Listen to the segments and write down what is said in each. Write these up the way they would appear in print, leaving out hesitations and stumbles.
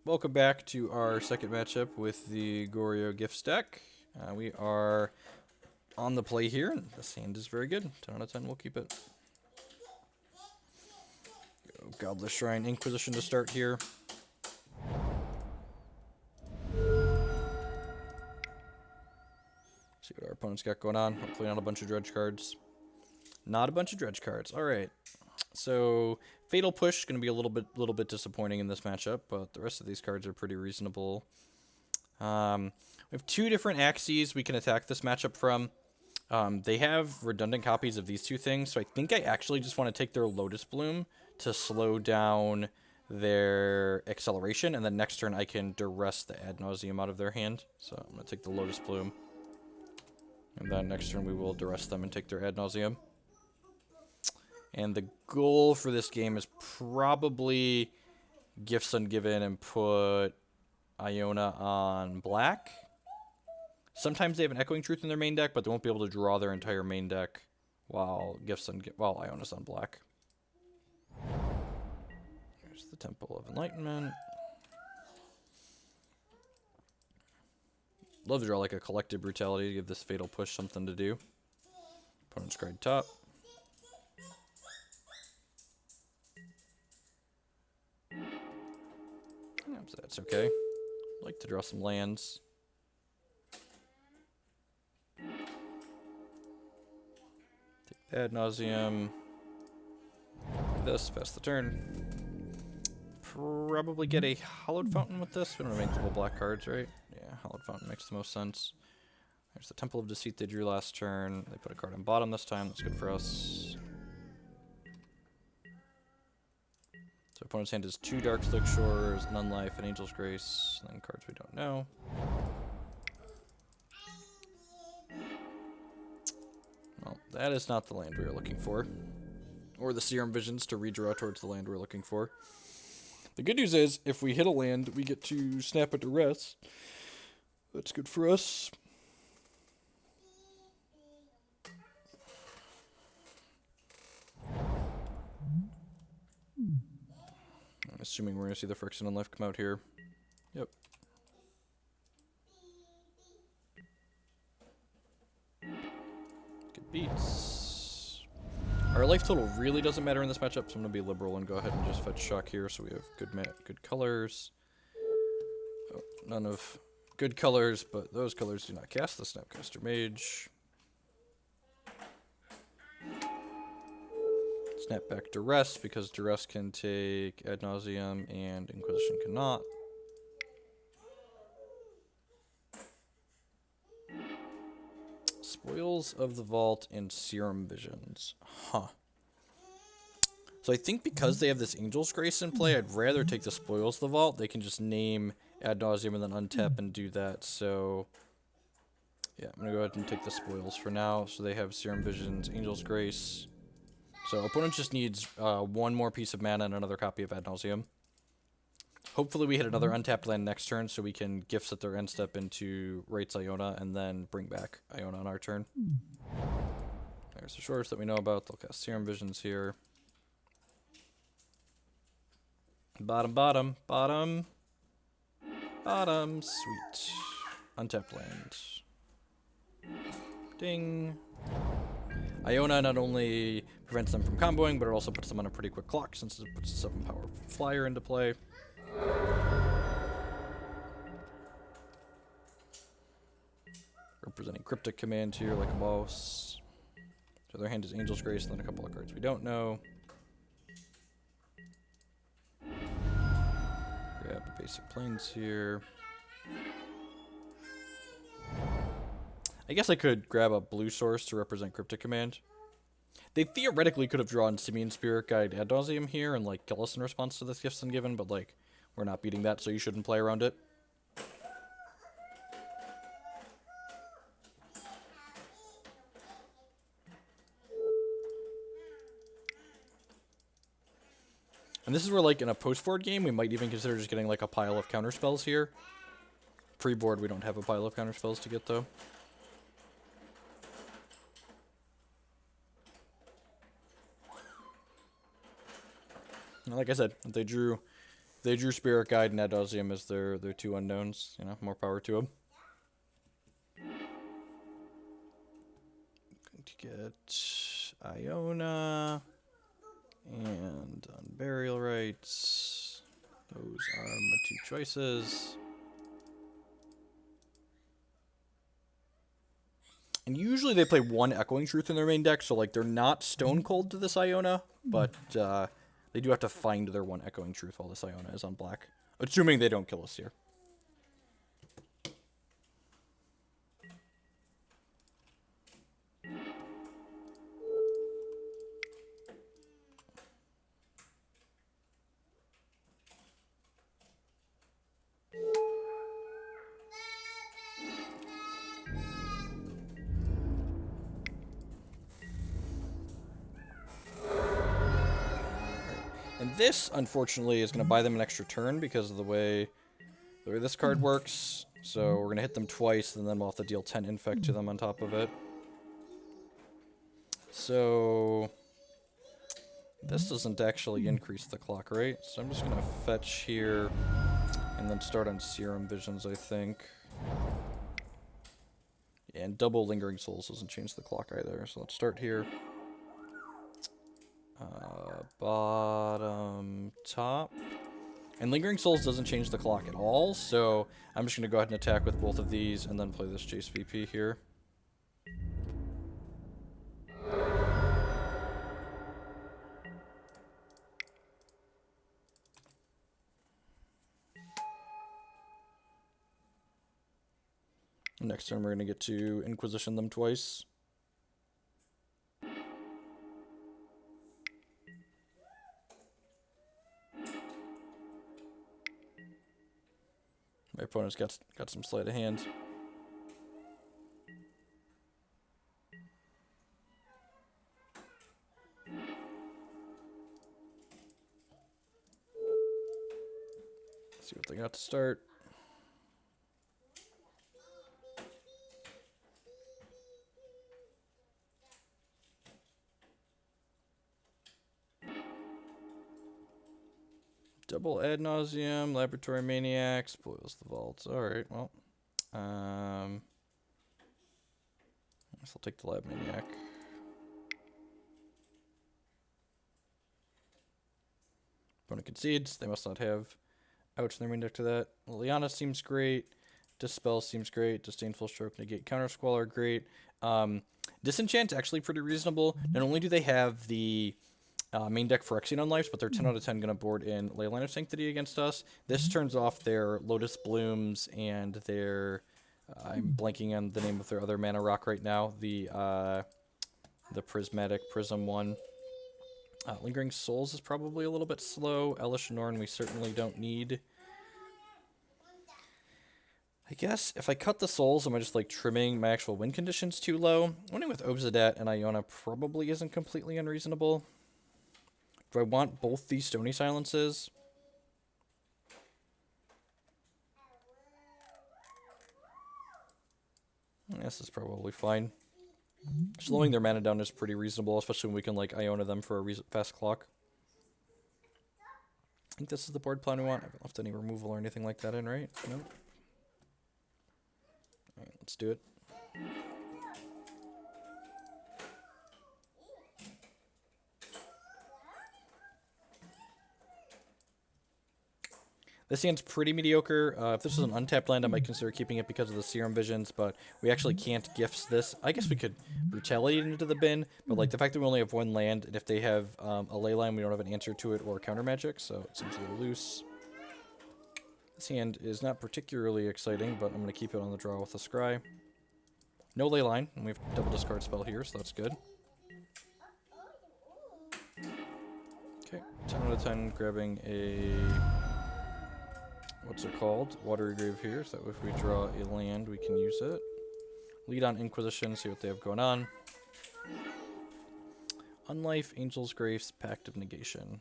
welcome back to our second matchup with the Goryo Gifts deck. We are on the play here, and this hand is very good. 10 out of 10, we'll keep it. Godless Shrine, Inquisition to start here. See what our opponent's got going on. Hopefully not a bunch of dredge cards. Not a bunch of dredge cards. Alright. So, Fatal Push is going to be a little bit disappointing in this matchup, but the rest of these cards are pretty reasonable. We have two different axes we can attack this matchup from. They have redundant copies of these two things, so I think I actually just want to take their Lotus Bloom to slow down their acceleration, and then next turn I can Duress the Ad Nauseam out of their hand. So I'm going to take the Lotus Bloom. And then next turn we will Duress them and take their Ad Nauseam. And the goal for this game is probably Gifts Ungiven and put Iona on black. Sometimes they have an Echoing Truth in their main deck, but they won't be able to draw their entire main deck while Iona's on black. There's the Temple of Enlightenment. Love to draw like a Collective Brutality to give this Fatal Push something to do. Opponent's card top. Yeah, so that's okay. Like to draw some lands. Take Ad Nauseam. This, pass the turn. Probably get a Hallowed Fountain with this. We don't have any double black cards, right? Yeah, Hallowed Fountain makes the most sense. There's the Temple of Deceit they drew last turn. They put a card on bottom this time. That's good for us. So opponent's hand is 2 Darkslick Shores, an Unlife, an Angel's Grace, and then cards we don't know. Well, that is not the land we are looking for. Or the Serum Visions to redraw towards the land we're looking for. The good news is, if we hit a land, we get to snap a Duress. That's good for us. I'm assuming we're going to see the Friction and Life come out here. Yep. Good beats. Our life total really doesn't matter in this matchup, so I'm going to be liberal and go ahead and just fetch Shock here so we have good colors. Oh, none of good colors, but those colors do not cast the Snapcaster Mage. Snap back Duress, because Duress can take Ad Nauseam and Inquisition cannot. Spoils of the Vault and Serum Visions. Huh. So I think because they have this Angel's Grace in play, I'd rather take the Spoils of the Vault. They can just name Ad Nauseam and then untap and do that. So yeah, I'm going to go ahead and take the Spoils for now. So they have Serum Visions, Angel's Grace. So opponent just needs one more piece of mana and another copy of Ad Nauseam. Hopefully we hit another untapped land next turn so we can gift set their end step into Rites Iona and then bring back Iona on our turn. There's the shores that we know about. They'll cast Serum Visions here. Bottom, bottom, bottom. Bottom, sweet. Untapped land. Ding. Iona not only prevents them from comboing, but it also puts them on a pretty quick clock since it puts a 7-power flyer into play. Representing Cryptic Command here like a boss. So their hand is Angel's Grace and then a couple of cards we don't know. Grab the basic planes here. I guess I could grab a blue source to represent Cryptic Command. They theoretically could have drawn Simian Spirit Guide Ad Nauseam here and like kill us in response to this Gifts Ungiven, but like we're not beating that, so you shouldn't play around it. And this is where, like, in a post-board game, we might even consider just getting like a pile of counterspells here. Pre-board, we don't have a pile of counterspells to get though. Like I said, if they drew They drew Spirit Guide and Adosium as their two unknowns. You know, more power to them. Going to get Iona and Unburial Rites. Those are my two choices. And usually they play one Echoing Truth in their main deck, so like they're not stone cold to this Iona, but they do have to find their one Echoing Truth while this Iona is on black. Assuming they don't kill us here. And this, unfortunately, is going to buy them an extra turn because of the way this card works. So we're going to hit them twice, and then we'll have to deal 10 infect to them on top of it. So this doesn't actually increase the clock rate. So I'm just going to fetch here and then start on Serum Visions, I think. And double Lingering Souls doesn't change the clock either. So let's start here. Bottom, top. And Lingering Souls doesn't change the clock at all, so I'm just going to go ahead and attack with both of these and then play this Jace VP here. Next turn we're going to get to Inquisition them twice. My opponent's got some sleight of hand. Let's see what they got to start. Double Ad Nauseam, Laboratory Maniac, spoils the vaults. Alright, well. I guess I'll take the Lab Maniac. Opponent concedes. They must not have ouch in their main deck to that. Liliana seems great. Dispel seems great. Disdainful Stroke, Negate, Counter Squalor, great. Disenchant's actually pretty reasonable. Not only do they have the main deck for Phyrexian Lives, but they're 10 out of 10 going to board in Leyline of Sanctity against us. This turns off their Lotus Blooms and their... I'm blanking on the name of their other mana rock right now. The Prismatic Prism one. Lingering Souls is probably a little bit slow. Elesh and Norn we certainly don't need. I guess if I cut the Souls, am I just like trimming my actual win conditions too low? Winning with Obzedat and Iona probably isn't completely unreasonable. Do I want both these Stony Silences? This is probably fine. Slowing their mana down is pretty reasonable, especially when we can like Iona them for a fast clock. I think this is the board plan we want. I haven't left any removal or anything like that in, right? No. Alright, let's do it. This hand's pretty mediocre. If this was an untapped land, I might consider keeping it because of the Serum Visions, but we actually can't gifts this. I guess we could Brutality it into the bin, but like the fact that we only have one land, and if they have a Leyline, we don't have an answer to it or counter magic, so it seems a little loose. This hand is not particularly exciting, but I'm going to keep it on the draw with a Scry. No Leyline, and we have double discard spell here, so that's good. Okay, 10 out of 10, grabbing a... what's it called? Watery Grave here, so that if we draw a land, we can use it. Lead on Inquisition, see what they have going on. Unlife, Angel's Grace, Pact of Negation.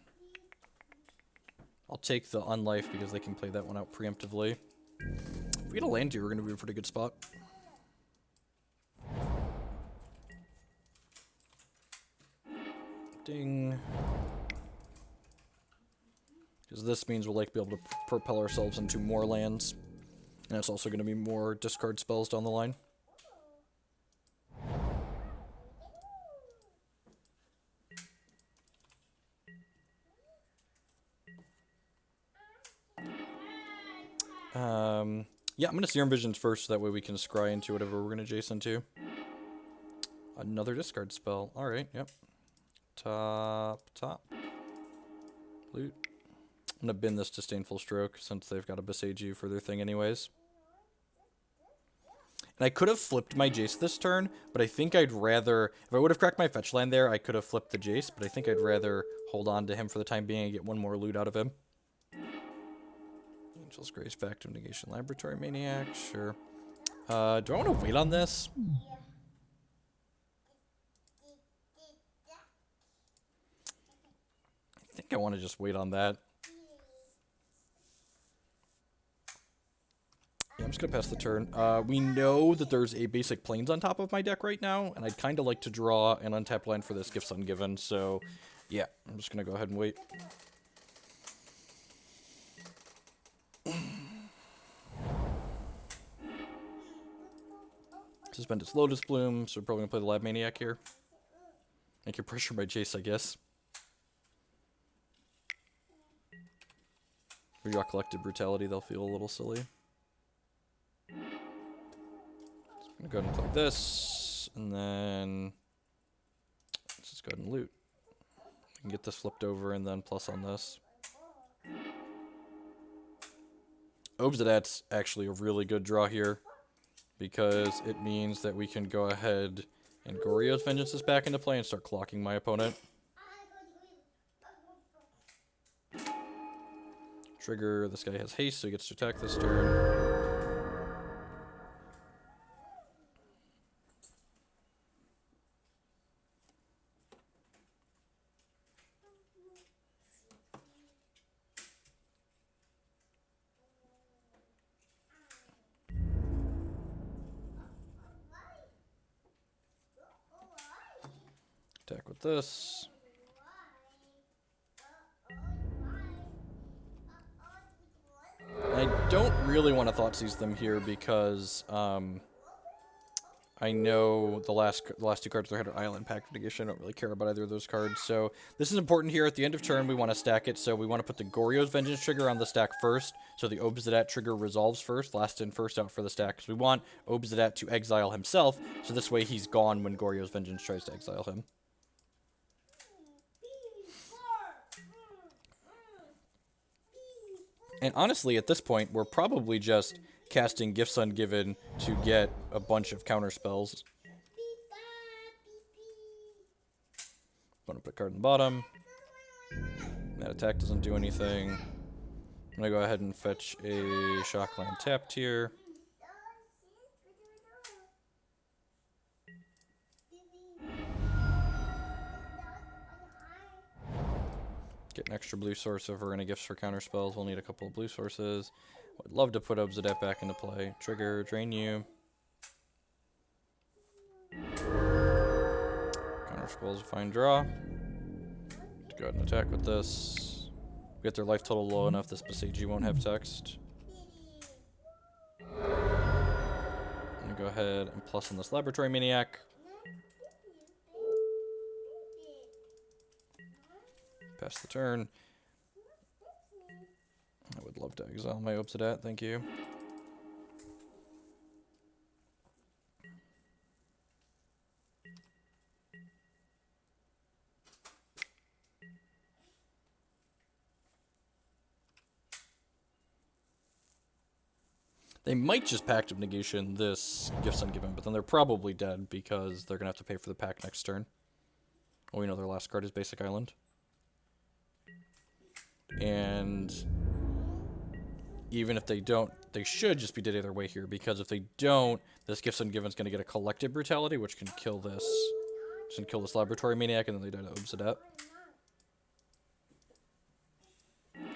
I'll take the Unlife because they can play that one out preemptively. If we get a land here, we're going to be in a pretty good spot. Ding. Because this means we'll like be able to propel ourselves into more lands. And it's also going to be more discard spells down the line. Yeah, I'm going to Serum Visions first, so that way we can scry into whatever we're going to Jace into. Another discard spell. Alright, yep. Top. Loot. I'm going to bin this Disdainful Stroke, since they've got to besiege you for their thing anyways. And I could have flipped my Jace this turn, but I think I'd rather... If I would have cracked my fetch land there, I could have flipped the Jace, but I think I'd rather hold on to him for the time being and get one more loot out of him. Angel's Grace, Factum Negation, Laboratory Maniac, sure. Do I want to wait on this? I think I want to just wait on that. Yeah, I'm just going to pass the turn. We know that there's a basic Plains on top of my deck right now, and I'd kind of like to draw an untapped land for this Gifts Ungiven, so yeah, I'm just going to go ahead and wait. Suspend its Lotus Bloom, so we're probably going to play the Lab Maniac here. Make your pressure by Jace, I guess. We draw Collective Brutality, they'll feel a little silly. So I'm going to go ahead and play this, and then let's just go ahead and loot. I can get this flipped over and then plus on this. Obzedat's actually a really good draw here, because it means that we can go ahead and Goryo's Vengeance is back into play and start clocking my opponent. Trigger, this guy has haste, so he gets to attack this turn. Attack with this. I don't really want to Thoughtseize them here because I know the last two cards they had are Island Pact Negation. I don't really care about either of those cards. So this is important here. At the end of turn, we want to stack it. So we want to put the Goryo's Vengeance trigger on the stack first. So the Obzedat trigger resolves first. Last in, first out for the stack. Because we want Obzedat to exile himself. So this way he's gone when Goryo's Vengeance tries to exile him. And honestly, at this point, we're probably just casting Gifts Ungiven to get a bunch of counter spells. I'm going to put a card in the bottom. That attack doesn't do anything. I'm going to go ahead and fetch a Shockland tapped here. Get an extra blue source over any gifts for counter spells. We'll need a couple of blue sources. Would love to put Obzedat back into play. Trigger, drain you. Counter spells, a fine draw. Go ahead and attack with this. Get their life total low enough this Besagi won't have text. I'm gonna go ahead and plus on this Laboratory Maniac. Pass the turn. I would love to exile my Obzedat, thank you. They might just Pact of Negation this Gifts Ungiven, but then they're probably dead because they're going to have to pay for the pack next turn. Oh, we know their last card is Basic Island. And even if they don't, they should just be dead either way here, because if they don't, this Gifts Ungiven is going to get a Collective Brutality, which can kill this. Just can kill this Laboratory Maniac, and then they die to Obzedat.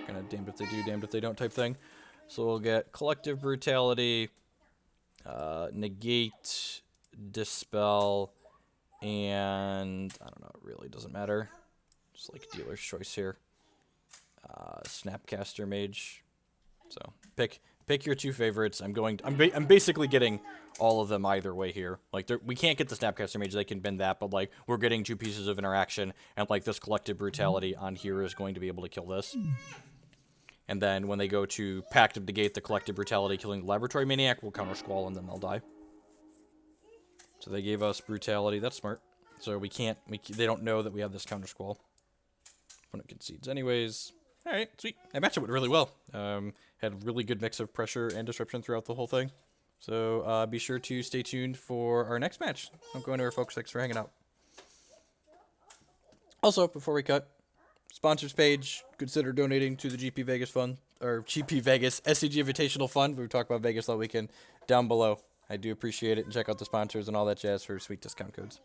Kind of damned if they do, damned if they don't type thing. So we'll get Collective Brutality, Negate, Dispel, and I don't know, it really doesn't matter. Just like dealer's choice here. Snapcaster Mage. So pick your two favorites. I'm basically getting all of them either way here. Like we can't get the Snapcaster Mage, they can bend that, but like we're getting two pieces of interaction, and like this Collective Brutality on here is going to be able to kill this. And then when they go to Pact of Negate, the Collective Brutality killing the Laboratory Maniac will counter Squall and then they'll die. So they gave us Brutality, that's smart. So they don't know that we have this counter Squall. Opponent concedes anyways. Alright, sweet. That matchup went really well. Had a really good mix of pressure and disruption throughout the whole thing. So be sure to stay tuned for our next match. I'm going to our folks. Thanks for hanging out. Also, before we cut, sponsors page, consider donating to the GP Vegas Fund, or GP Vegas SCG Invitational Fund. We talked about Vegas all weekend down below. I do appreciate it, and check out the sponsors and all that jazz for sweet discount codes.